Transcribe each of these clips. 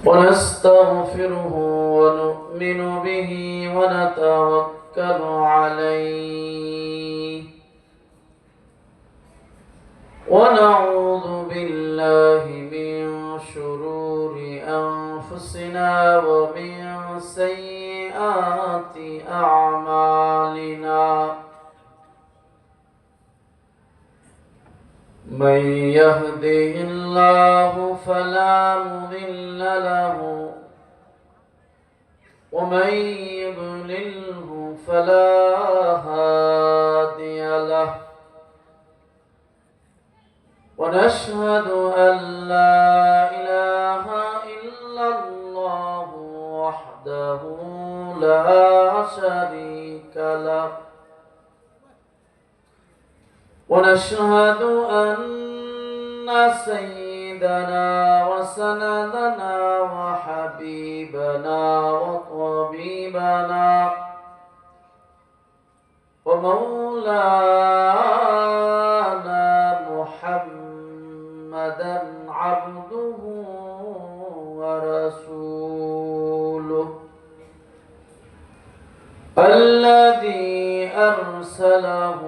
ونستغفره ونؤمن به ونتوكل عليه ونعوذ بالله من شرور أنفسنا ومن سيئات أعمالنا من يهده الله فلا مضل له ومن يضلله فلا هادي له ونشهد أن لا إله إلا الله وحده لا شريك له ونشهد أن سيدنا وسندنا وحبيبنا وطبيبنا ومولانا محمدا عبده ورسوله الذي أرسله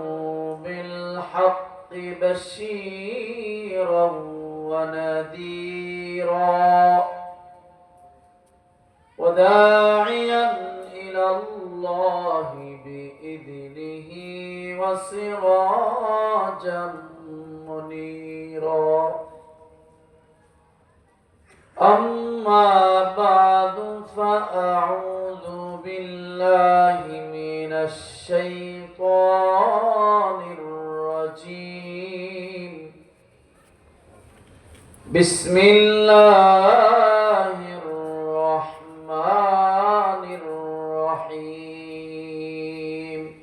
بالحق بشيرا ونذيرا وداعيا إلى الله بإذنه وسراجا منيرا أما بعد فأعوذ بالله من الشيطان الرجيم بسم الله الرحمن الرحيم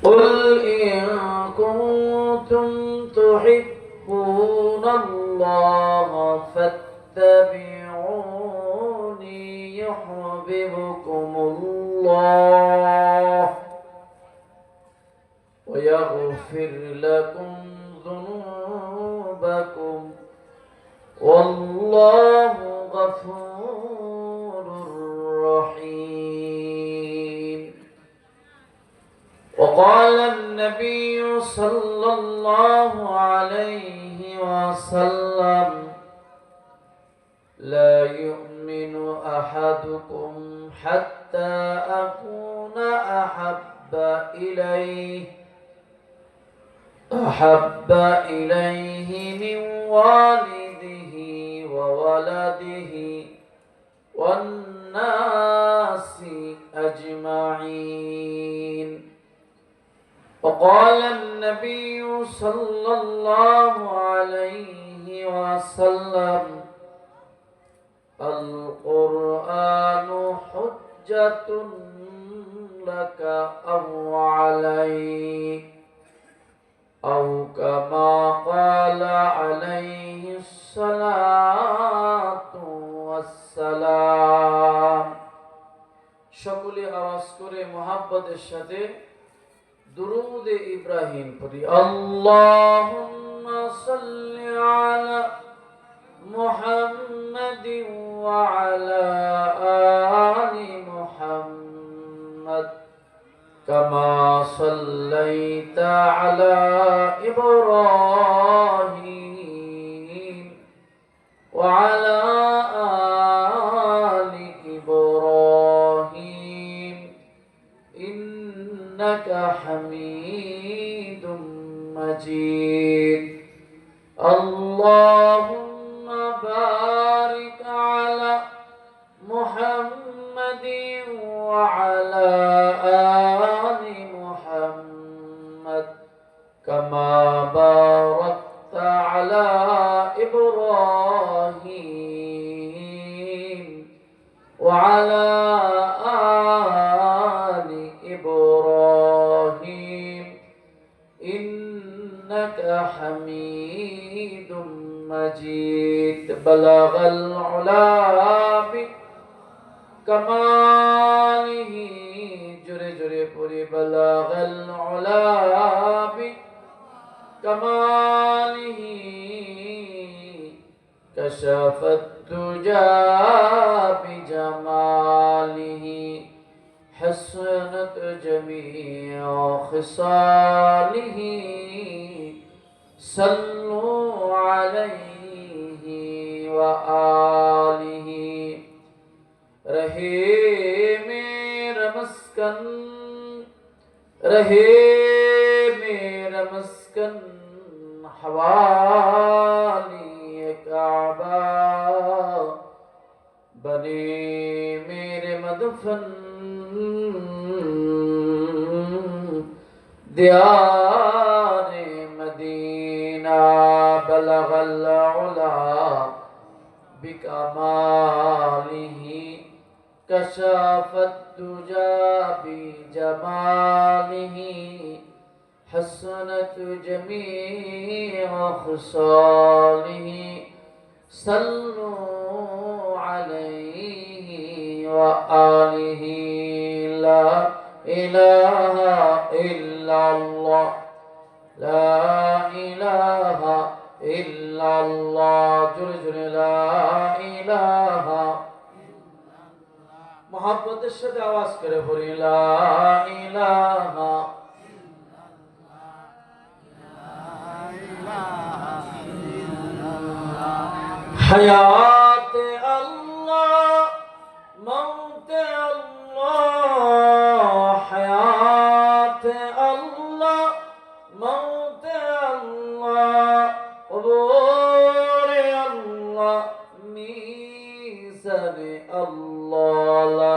قل إن كنتم تحبون الله فاتبعوني يحببكم الله ويغفر لكم ذنوبكم والله غفور رحيم وقال النبي صلى الله عليه وسلم لا يؤمن أحدكم حتى أكون أحب إليه من والده وولده والناس أجمعين وقال النبي صلى الله عليه وسلم القرآن حجة لك أو عليك أو كما قال عليه الصلاة والسلام সকলে আওয়াজ করে মুহাব্বতের সাথে দুরূদ ইব্রাহিম পড়ি আল্লাহুম্মা সাল্লি আলা মুহাম্মাদিন ওয়া আলা আলি মুহাম্মাদ كما صليت على إبراهيم وعلى آل إبراهيم إنك حميد مجيد اللهم بارك على محمد وعلى آل محمد كما باركت على إبراهيم وعلى آل إبراهيم إنك حميد مجيد بلغ العلا بكماله جري جري پوری بلغ العلا بكماله كشف الدجى بجماله حسنت جميع خصاله صلوا عليه وآله रहे मेरा मस्कन रहे मेरा मस्कन हवाली काबा बने मेरे मदफन दियारे मदीना बलगल उला बिकमालिही कशफत दुजा बिजमालिही हसनत जमीअ खुसालिही सल्लु अलैहि व आलिही ला इलाहा इल्लल्लाह ला इलाहा इल्लल्लाह जुरे जुरे ला इलाहा मोहब्बतेर साथे आवाज करे पढ़ी ला इलाहा हयात अल्लाह मौत अल्लाह हयात अल्लाह मौत अल्लाह कबूर अल्लाह मीज़ान अल्लाह ला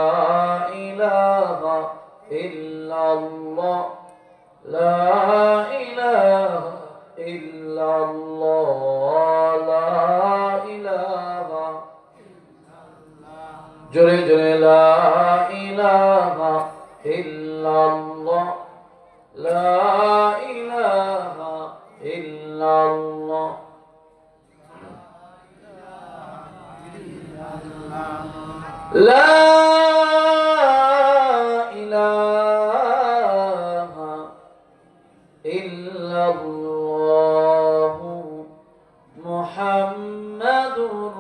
इलाहा इल्लल्लाह ला इलाहा इल्लल्लाह ला इलाहा जोरे जोरे ला इलाहा इल्लल्लाह ला इलाहा इल्लल्लाह ला इलाहा इल्लल्लाह मुहम्मदुर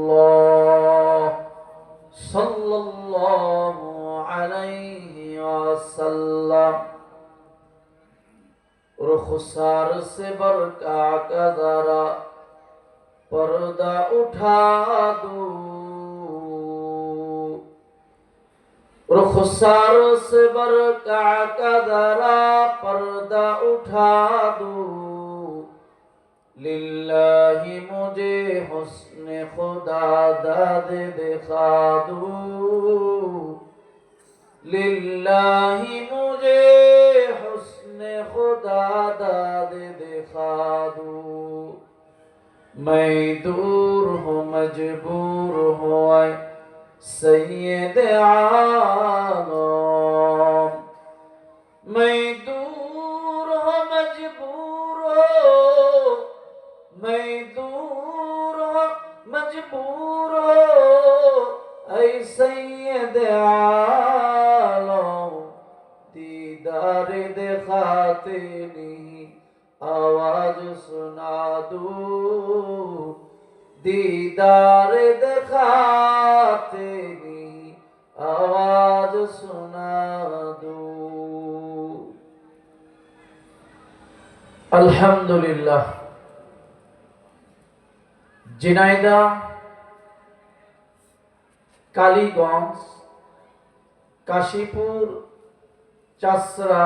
रसूलुल्लाह सल्लल्लाहु अलैहि वसल्लम रुखसार से बरका का जरा पर्दा उठा दो रुखसार से बरका का जरा पर्दा उठा दो लिल्लाही मुझे हुस्न खुदा दाद दिखा दो लिल्लाही मुझे हुस्न खुदा दाद दिखा दो मैं दूर हूँ मजबूर हूँ आए सैयद आलम मैं दूर हूँ मजबूर हूँ मैं दूर हूँ मजबूर हूँ ऐ सैयद आलम दीदार दिखाते नहीं आवाज सुना दो दीदार दिखाते नहीं आवाज सुना दो अल्हम्दुलिल्लाह जिनाइदा कालीगंज काशीपुर चासरा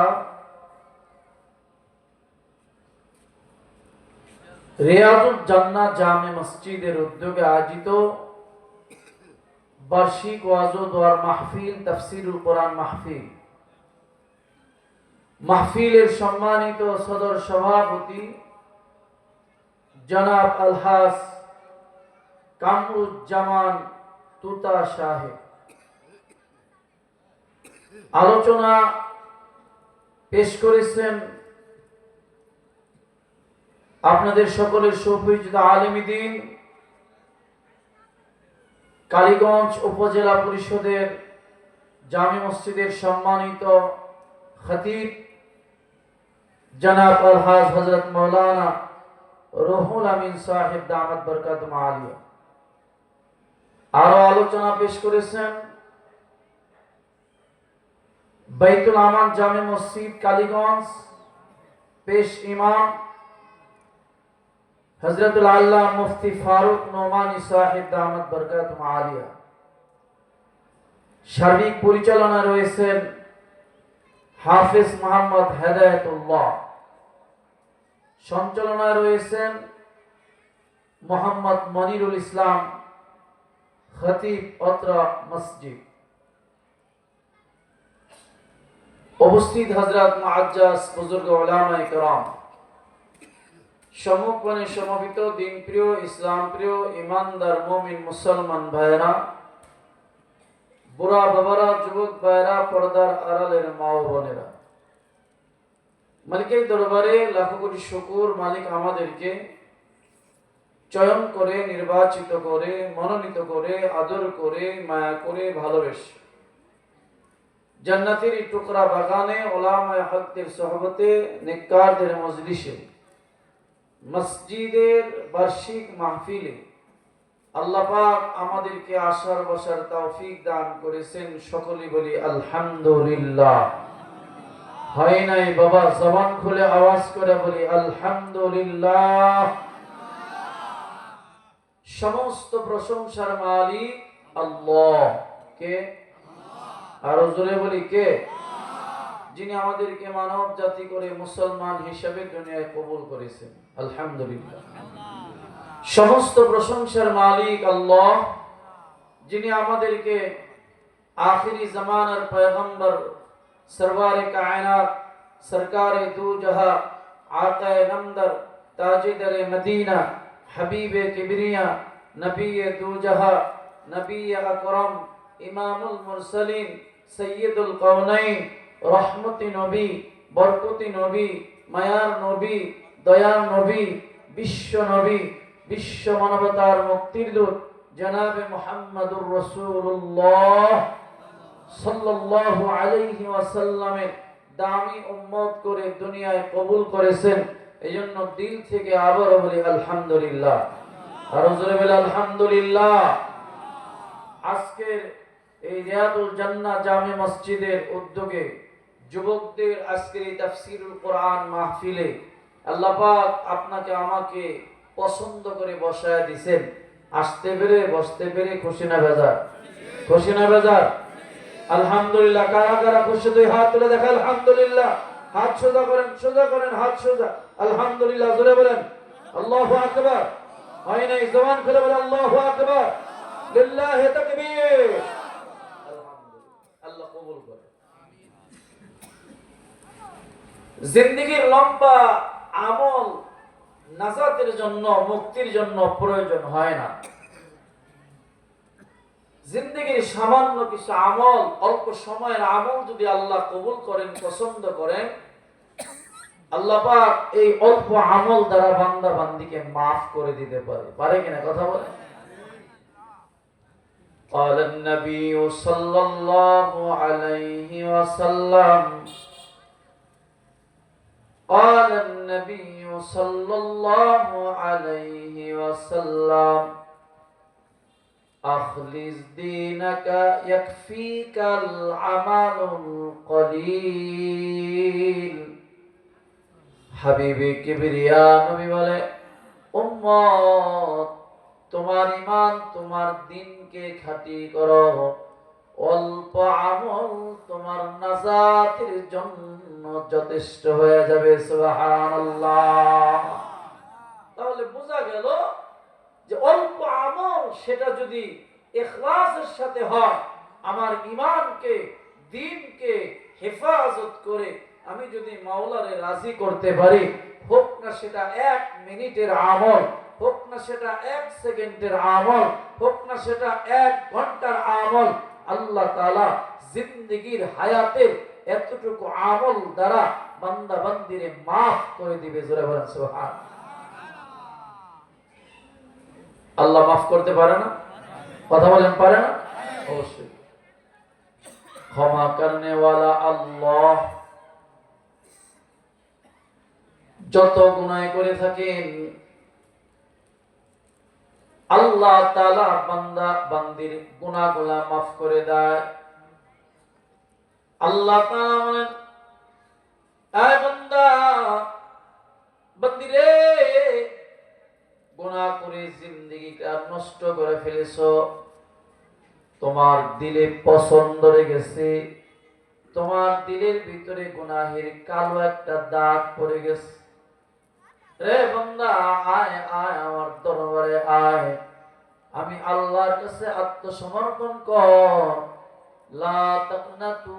রিয়াজুল জান্নাহ জামে মসজিদের উদ্যোগে আয়োজিত বার্ষিক ওয়াজ ও দোয়ার মাহফিল তাফসীরুল কোরআন মাহফিল মাহফিলের সম্মানিত সদর সভাপতি জনাব আলহাজ কামরুজ্জামান তুতা সাহেব আলোচনা পেশ করেছেন আপনাদের সকলের সুপরিচিত আলেমী দ্বীন কালীগঞ্জ উপজেলা পরিষদের জামে মসজিদের সম্মানিত খতিব জনাব আলহাজ হযরত মাওলানা রুহুল আমিন সাহেব দামাত বরকাতুম আলিয়া আরো আলোচনা পেশ করেছেন বাইতুল আমান জামে মসজিদ কালীগঞ্জ পেশ ইমাম হযরতুল আল্লাহ মুফতি ফারুক নোমানী সাহেব দামাত বরকাতুম আলিয়া। সার্বিক পরিচালনা রয়েছেন হাফেজ মোহাম্মদ হেদায়েতুল্লাহ। সঞ্চালনায় রয়েছেন মোহাম্মদ মনিরুল ইসলাম খতিব অত্রা মসজিদ। উপস্থিত হযরত মুআজ্জাজ বুজুর্গ উলামায়ে কেরাম, সম্মুখপানে সমবেত দিনপ্রিয় ইসলাম প্রিয় ইমানদার মুমিন মুসলমান ভাইরা, বুড়া বাবারা, যুবক ভাইরা, পর্দার আড়ালের মা ও বোনেরা, মালিকের দরবারে লাখো কোটি শুকর, মালিক আমাদেরকে চয়ন করে, নির্বাচিত করে, মনোনীত করে, আদর করে, মায়া করে, ভালোবেসে জান্নাতের টুকরা বাগানে ওলামায়ে হকদের সোহবতে নেককারদের মজলিসে মসজিদের বার্ষিক মাহফিলে আল্লাহ পাক আমাদেরকে আসার বসার তৌফিক দান করেছেন। সকলে বলি আলহামদুলিল্লাহ। হয় নাই বাবা, জবান খুলে আওয়াজ করে বলি আলহামদুলিল্লাহ। সমস্ত প্রশংসার মালিক আল্লাহ। কে? আরো জোরে বলি কে? যিনি আমাদেরকে মানব জাতি করে মুসলমান হিসেবে দুনিয়ায় কবুল করেছেন, আলহামদুলিল্লাহ। সমস্ত প্রশংসার মালিক আল্লাহ, যিনি আমাদেরকে আখিরি জামানার পয়গম্বর সরওয়ারে কায়নাত সরকারে দু জাহা আকায়ে নামদার তাজেদারে মদিনা হাবিবে কিবরিয়া নবিয়ে দু জাহা নবিয়ে আকরম ইমামুল মুরসালিন সৈয়দুল কওনাইন রহমতি নবী বরকতি নবী মায়ার নবী দয়ার নবী বিশ্ব নবী বিশ্ব মানবতার মুক্তির দূত জনাবে মুহাম্মদুর রাসূলুল্লাহ সাল্লাল্লাহু আলাইহি ওয়াসাল্লামের দামি উম্মত করে দুনিয়ায় কবুল করেছেন। এজন্য দিল থেকে আবারও বলি আলহামদুলিল্লাহ। আরো জোরে বলি আলহামদুলিল্লাহ। আজকের এই রিয়াদুল জান্নাহ জামে মসজিদের উদ্যোগে যুবকদের আজকের এই তাফসীরুল কোরআন মাহফিলে আল্লাহ পাক আপনাকে আমাকে পছন্দ করে বসায় দিয়েছেন। আসতে পেরে বসতে পেরে খুশি না বেজার? খুশি না বেজার? আলহামদুলিল্লাহ। কারা কারা খুশি? দুই হাত তুলে দেখা আলহামদুলিল্লাহ। হাত সোজা করেন, সোজা করেন, হাত সোজা। আলহামদুলিল্লাহ। জোরে বলেন আল্লাহু আকবার। হয় নাই? জবান খুলে বলেন আল্লাহু আকবার। লিল্লাহি তাকবীর। আলহামদুলিল্লাহ। আল্লাহ কবুল করে। জিন্দেগীর লম্বা আমল নাজাতের জন্য, মুক্তির জন্য প্রয়োজন হয় না। জিন্দেগীর সামান্য কিছু আমল, অল্প সময়ের আমল যদি আল্লাহ কবুল করেন, পছন্দ করেন, আল্লাহ পাক এই অল্প আমল দ্বারা বান্দা বান্দিকে মাফ করে দিতে পারে। পারে কিনা? কথা বলেন। قال النبي صلى الله عليه وسلم قال النبي صلى الله عليه وسلم أخلص دينك يكفيك العمل القليل। হাবিবে কিবরিয়া নবী বলে, উম্মত তোমার ঈমান, তোমার দ্বীনকে খাঁটি করো, অল্প আমল তোমার নাজাতের জন্য যথেষ্ট হয়ে যাবে। সুবহানাল্লাহ। তাহলে বোঝা গেল যে অল্প আমল সেটা যদি ইখলাসের সাথে হয়, আমার ঈমানকে দ্বীনকে হেফাজত করে আমি যদি মাওলারে রাজি করতে পারি, হোক না সেটা 1 মিনিটের আমল, হোক না সেটা 1 সেকেন্ডের আমল, হোক না সেটা 1 ঘন্টার আমল, আল্লাহ তাআলা জিন্দেগীর হায়াতের এতটুকু আমল দ্বারা বান্দা বান্দিরে মাফ করে দিবে। জোরে বলেন সুবহানাল্লাহ। আল্লাহ মাফ করতে পারে না? কথা বলেন পারে না? অবশ্যই। ক্ষমা করনে ওয়ালা আল্লাহ। যত গুনাহ করে থাকেন আল্লাহ তাআলা বান্দা বান্দির গুনাহগুলো মাফ করে দেয়। আল্লাহ তাআলা বলেন, আয় বান্দা বান্দি রে, গুনাহ করে জিন্দেগিটা নষ্ট করে ফেলেছো, তোমার দিলে পছন্দ লেগেছে, তোমার দিলের ভিতরে গুনাহের কালো একটা দাগ পড়ে গেছে। রে বান্দা, আয় আয় আমার দরবারে আয়, আমি আল্লাহর কাছে আত্মসমর্পণ কর। লা তাকনাতু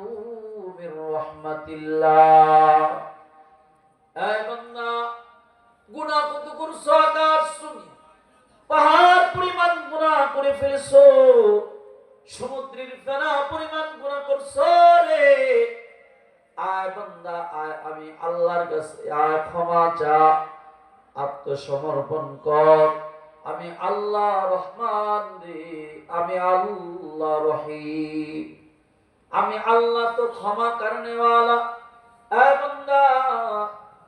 মির রাহমাতিল্লাহ। এই বান্দা, গুনাহ কত করছো আকাশ তুমি, পাহাড় পরিমাণ গুনাহ করে ফেলেছো, সমুদ্রের ফেনা পরিমাণ গুনাহ করছো রে। আয় বান্দা আয়, আমি আল্লাহর কাছে আয়, ক্ষমা চা, আত্মসমর্পণ কর। আমি আল্লাহ রহমান রে, আমি আল্লাহ রহিম, আমি আল্লাহ তো ক্ষমা করনে ওয়ালা। আয় বান্দা,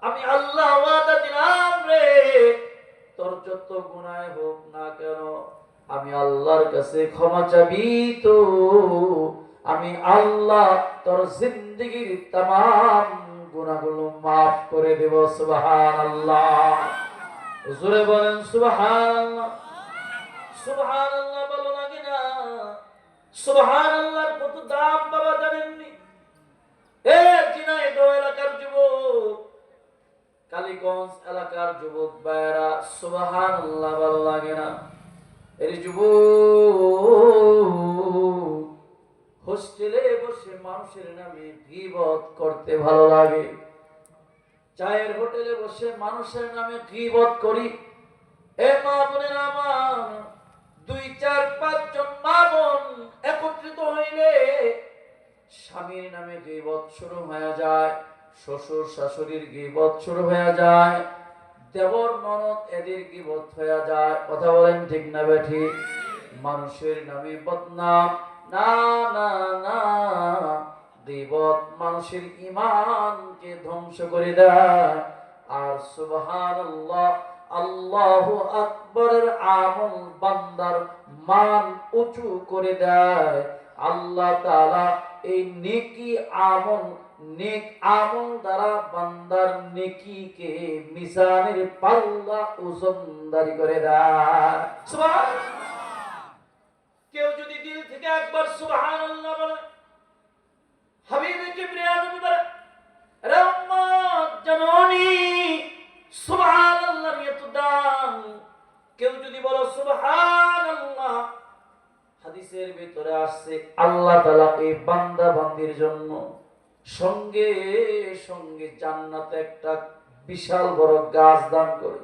আমি আল্লাহ ওয়াদা দিলাম রে, তোর যত গুনাহ হোক না কেন আমি আল্লাহর কাছে ক্ষমা চাবি তো আমি আল্লাহ তোর জিন্দেগীর तमाम গুনাহগুলো maaf করে দেব। সুবহানাল্লাহ, জোরে বলেন সুবহানাল্লাহ। সুবহানাল্লাহ ভালো লাগে না? সুবহানাল্লাহর কত দাম বাবা জানেননি? এ ঝিনাইদহ এলাকার যুবক, কালীগঞ্জ এলাকার যুবক ভাইরা, সুবহানাল্লাহ ভালো লাগে না? এর যুবক হোস্টেলে বসে মানুষের নামে গীবত করতে ভালো লাগে, চায়ের হোটেলে বসে মানুষের নামে গীবত করি। এ মা বোনের আমার, 2 4 5 জন মা বোন একত্রিত হইলে স্বামীর নামে গীবত শুরু হয়ে যায়, শ্বশুর শাশুড়ির গীবত শুরু হয়ে যায়, দেবর ননদ এদের গীবত হয়ে যায়। কথা বলেন ঠিক না বেঠিক? মানুষের নামে বদনাম, না না না, গীবত মানুষের ঈমানকে ধ্বংস করে দেয়। আর সুবহানাল্লাহ, আল্লাহু আকবারের আমল বান্দার মান উঁচু করে দেয়। আল্লাহ তাআলা এই নেকি আমল, নেক আমল দ্বারা বান্দার নেকিকে মিজানের পাল্লা ওজনদারি করে দেয়। সুবহানাল্লাহ। কেউ যদি দিল থেকে একবার সুবহানাল্লাহ বলে, হাবিবে কিবরিয়া নবী বলে, রে উম্মত জানোনি সুবহানাল্লাহর এত দাম। কেউ যদি বলো সুবহানাল্লাহ, হাদিসের ভিতরে আসছে আল্লাহ তাআলা এই বান্দা বান্দির জন্য সঙ্গে সঙ্গে জান্নাতে একটা বিশাল বড় গাছ দান করে,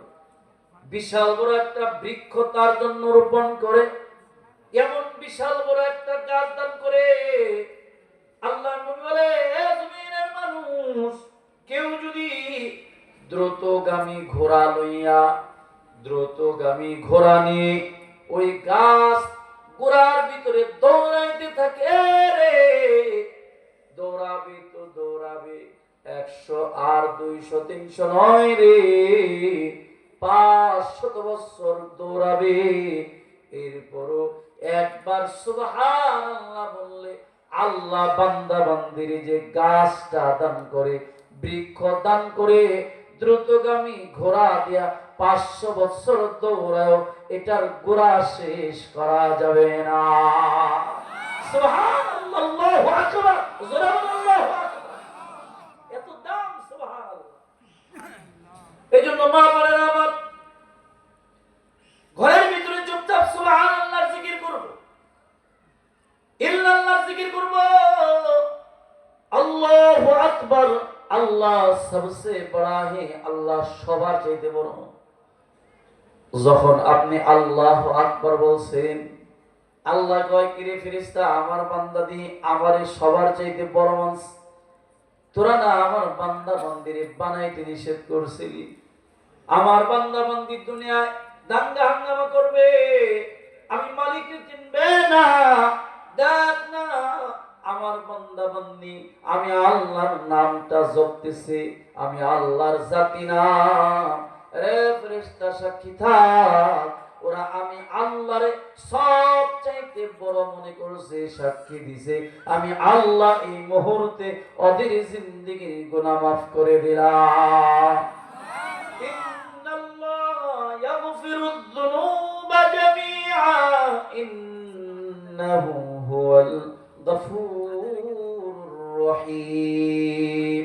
বিশাল বড় একটা বৃক্ষ তার জন্য রোপণ করে, এমন বিশাল বড় একটা গাছ দান করে। আল্লাহ নবী বলে, হে জমিনের মানুষ, কেউ যদি দ্রুতগামী ঘোড়া লইয়া, দ্রুতগামী ঘোড়া নিয়ে ওই গাছ গোড়ার ভিতরে দৌড়াইতে থাকে রে, দৌড়াবে তো দৌড়াবে, 100 আর 200 300 নয় রে, 500 বছর দৌড়াবে। এরপরও একবার সুবহানাল্লাহ বললে আল্লাহ বান্দা বান্দির যে গাছটা দান করে, বৃক্ষ দান করে, দ্রুতগামী ঘোড়া দিয়া 500 বছর দৌড়াও, এটার গোড়া শেষ করা যাবে না। সুবহানাল্লাহ, আল্লাহু আকবার, জোরে বলেন আল্লাহু আকবার। এত দাম সুবহানাল্লাহ। এইজন্য মা বলেন আমার, ঘরের ভিতরে চুপচাপ সুবহানাল্লাহর জিকির করব, ইল্লাল্লাহর জিকির করব। আল্লাহু আকবার, আল্লাহ সবসে বড়া হে, আল্লাহ সবার চাইতে বড়। যখন আপনি আল্লাহু আকবার বলছেন, আল্লাহ কয়, কিরে ফেরেশতা, আমার বান্দা দি আমারে সবার চাইতে বড় মানস, তোরা না আমার বান্দা বান্দিরে বানাইতে নিষেধ করছিলি। আমার বান্দা বান্দি দুনিয়ায় দাঙ্গা হাঙ্গামা করবে, আমি মালিককে চিনবে না। দেখ না আমার বান্দা বান্দি, আমি আল্লাহর নামটা জপতেছি, আমি আল্লাহর জাতি নাম। রে ফেরেশতা সাক্ষী থাক, ওরা আমি আল্লাহরে সবচাইতে বড় মনে করছে, সাক্ষী দিছে আমি আল্লাহ এই মুহূর্তে ওদের জিন্দেগির গুনাহ মাফ করে দিলাম। ইন্নাল্লাহ ইয়াগফিরুয যুনুবা জামিআ ইন্নাহু হুয়াল গফুরুর রহিম।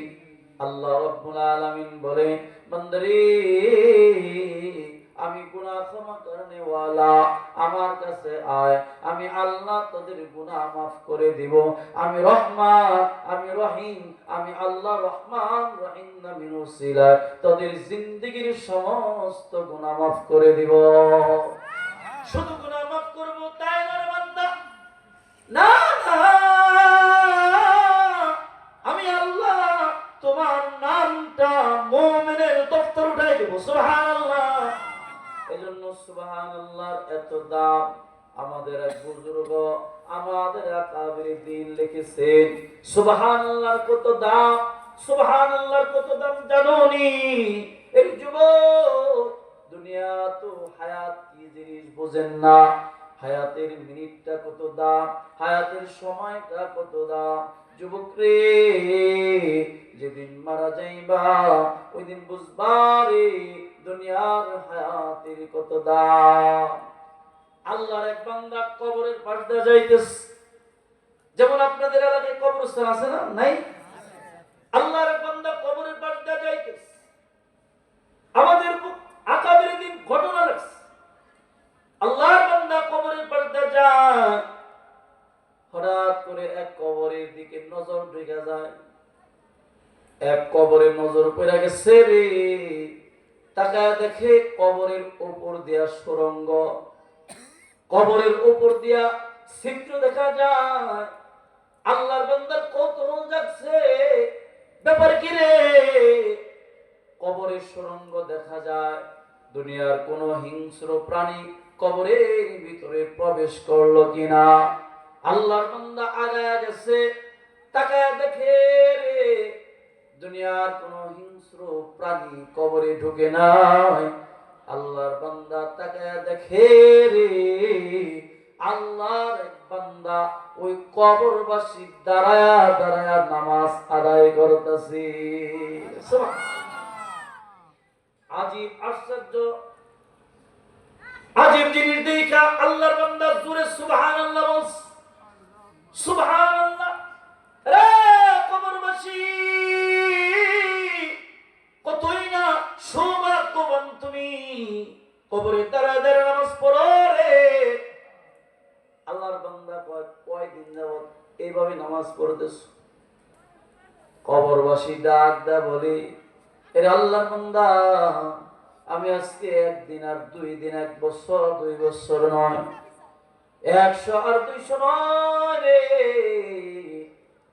আল্লাহ রাব্বুল আলামিন বলে, বান্দারে আমি গুনাহ ক্ষমা করনে ওয়ালা, আমার কাছে আয়, আমি আল্লাহ তোদের গুনাহ মাফ করে দিব। আমি রহমান, আমি রহিম, আমি আল্লাহ রহমান রহিম নামের উসিলায় তোদের জিন্দেগীর সমস্ত গুনাহ মাফ করে দিব। শুধু গুনাহ মাফ করব তাই না রে বান্দা, না না, আমি আল্লাহ তোমার নামটা মুমিনের দফতর উঠাই দেব। সুবহানাল্লাহ। এজন্য সুবহানাল্লাহর এত দাম। আমাদের এক বুজুর্গ, আমাদের আকাবির দিন লিখেছেন সুবহানাল্লাহর কত দাম, সুবহানাল্লাহর কত দাম জানোনি? এই যুবক, দুনিয়া তো হায়াত কি জিনিস বোঝেন না। হায়াতের মিনিটটা কত দাম, হায়াতের সময়টা কত দাম। যুবক রে, যেদিন মারা যাইবা ওই দিন বুঝবা রে দুনিয়ার হায়াতের কত দাম। আল্লাহর এক বান্দা কবরের পাশ দিয়ে যাইতেছে, যেমন আপনাদের এলাকায় কবরস্থান আছে না? নাই? আল্লাহর এক বান্দা কবরের পাশ দিয়ে যাইতেছে। আমাদের আকাবের দিন ঘটনা লাগছে। আল্লাহর বান্দা কবরের পাশ দিয়ে যায়, হঠাৎ করে এক কবরের দিকে নজর ঢুকে যায়। এক কবরে নজর পড়ে গেছে রে, তাকায় দেখে কবরের উপর দিয়া সুড়ঙ্গ, কবরের উপর দিয়া ছিদ্র দেখা যায়। আল্লাহর বান্দার কৌতূহল জাগছে, ব্যাপার কি রে? কবরের সুড়ঙ্গ দেখা যায়, দুনিয়ার কোন হিংস্র প্রাণী কবরের ভিতরে প্রবেশ করলো কিনা। আল্লাহর বান্দা আগায় গেছে, তাকায় দেখে রে দুনিয়ার কোন হিংস্র প্রাণী কবরে ঢুকে নাই। আল্লাহর বান্দা তাকায় দেখে রে আল্লাহর এক বান্দা ওই কবরবাসী দাঁড়ায়া দাঁড়ায়া নামাজ আদায় করতেছে। আজীব আশ্চর্য, আজীব জিনিস দেখা আল্লাহর বান্দা জোরে সুবহানাল্লাহ বলছে। সুবহানাল্লাহ। রে কবরবাসী, কতই না সৌভাগ্যবান তুমি, কবরে দাঁড়ায় দাঁড়ায় নামাজ পড়ো রে। আল্লাহর বান্দা কয়দিন যাবত এইভাবে নামাজ পড়তেছ? কবরবাসী ডাক দা বলে, এর আল্লাহর বান্দা, আমি আজকে একদিন আর 2 দিন, 1 বছর 2 বছর নয়, 100 আর 200 নয় রে,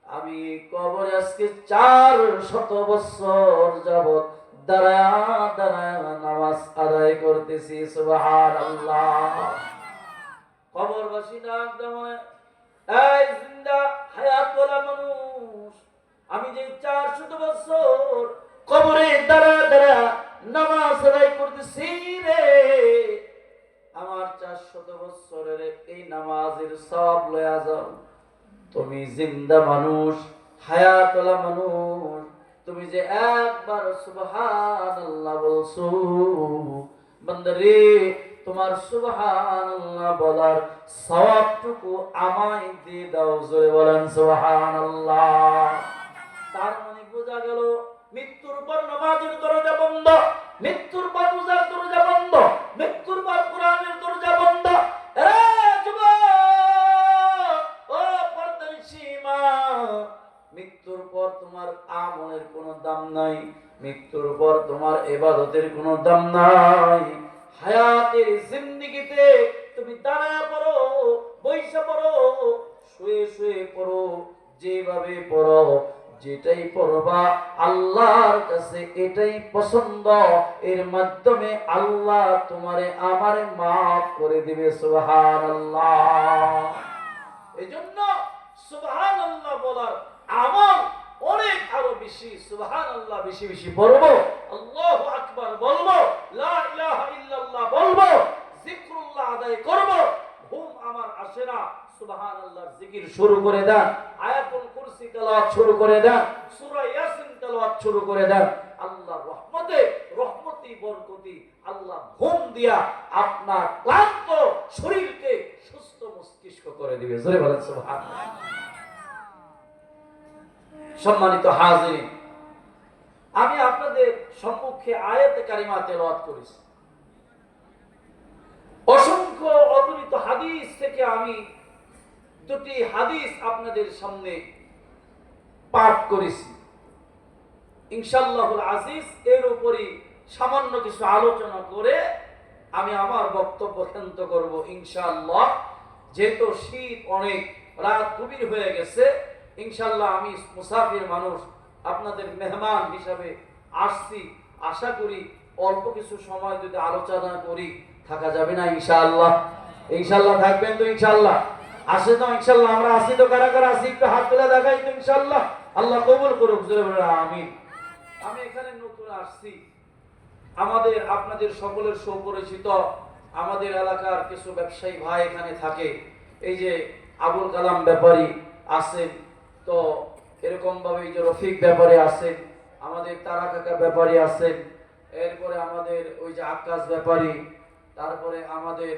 আমি কবরে আজকে 400 বছর যাবত দাঁড়ায়া দাঁড়ায়া নামাজ আদায় করতেছি। সুবহানাল্লাহ। কবরবাসী ডাক দেয়, এই জিন্দা হায়াতওয়ালা মানুষ, আমি যে 400 বছর কবরে দাঁড়ায়া দাঁড়ায়া নামাজ আদায় করতেছি রে, আমার 400 বছরের এই নামাজের সওয়াব লয়া যাও। তুমি জিন্দা মানুষ, হায়াতওয়ালা মানুষ, তুমি যে একবার সুবহানাল্লাহ বলছো, বান্দারে তোমার সুবহানাল্লাহ বলার সওয়াবটুকু আমায় দিয়ে দাও। জোরে বলেন সুবহানাল্লাহ। তার মানে বোঝা গেল মৃত্যুর পর নামাজের দরজা বন্ধ, মৃত্যুর পর রোজার দরজা বন্ধ, মৃত্যুর পর কোরআনের দরজা বন্ধ। মৃত্যুর পর তোমার আমলের কোনো দাম নাই, মৃত্যুর পর তোমার ইবাদতের কোনো দাম নাই। হায়াতের জিন্দেগিতে তুমি দাঁড়ায় পড়ো, বইসা পড়ো, শুয়ে শুয়ে পড়ো, যেভাবে পড়ো, যেটাই পড়বা আল্লাহর কাছে এটাই পছন্দ। এর মাধ্যমে আল্লাহ তোমারে আমারে মাফ করে দিবে। সুবহানাল্লাহ। এজন্য সুবহানাল্লাহ বলার আমল অনেক আরো বেশি। সুবহানাল্লাহ বেশি বেশি বলবো, আল্লাহু আকবার বলবো, লা ইলাহা ইল্লাল্লাহ বলবো, জিক্র জিকির শুরু করে দেন, আয়াতুল কুরসি তেলাওয়াত শুরু করে দেন, সূরা ইয়াসিন তেলাওয়াত শুরু করে দেন। আল্লাহর রহমতে রহমতি বরকতি আল্লাহ ঘুম দিয়া আপনার ক্লান্ত শরীরকে সুস্থ মস্তিষ্ক করে দিবে। জোরে বলেন সুবহানাল্লাহ। সম্মানিত হাজিরিন, আমি আপনাদের সম্মুখে আয়াতে কারিমা তেলাওয়াত করেছি। অসংখ্য অগণিত হাদিস থেকে আমি দুটি হাদিস আপনাদের সামনে পাঠ করেছি। ইনশাআল্লাহুল আজিজ এর উপরই সামান্য কিছু আলোচনা করে আমি আমার বক্তব্য ক্ষান্ত করব ইনশাআল্লাহ। যেহেতু শীত অনেক, রাত গভীর হয়ে গেছে, ইনশাআল্লাহ আমি মুসাফির মানুষ, আপনাদের মেহমান হিসাবে আসছি। আশা করি অল্প কিছু সময় যদি আলোচনা করি থাকা যাবে না ইনশাআল্লাহ। ইনশাআল্লাহ থাকবেন তো ইনশাআল্লাহ? আসে তো ইনশাআল্লাহ? আমরা আসি তো? কারা কারা আসি একটু হাত তুলে দেখাই তো ইনশাআল্লাহ। আল্লাহ কবুল করুক। জোরে বলে আমিন। আমি এখানে নতুন আসছি, আমাদের আপনাদের সকলের সুপরিচিত আমাদের এলাকার কিছু ব্যবসায়ী ভাই এখানে থাকে। এই যে আবুল কালাম ব্যাপারী আছেন, তো এরকম ভাবে এই যে রফিক ব্যাপারী আছেন, আমাদের তারা কাকা ব্যাপারী আছেন, এরপরে আমাদের ওই যে আকাশ ব্যাপারী, তারপরে আমাদের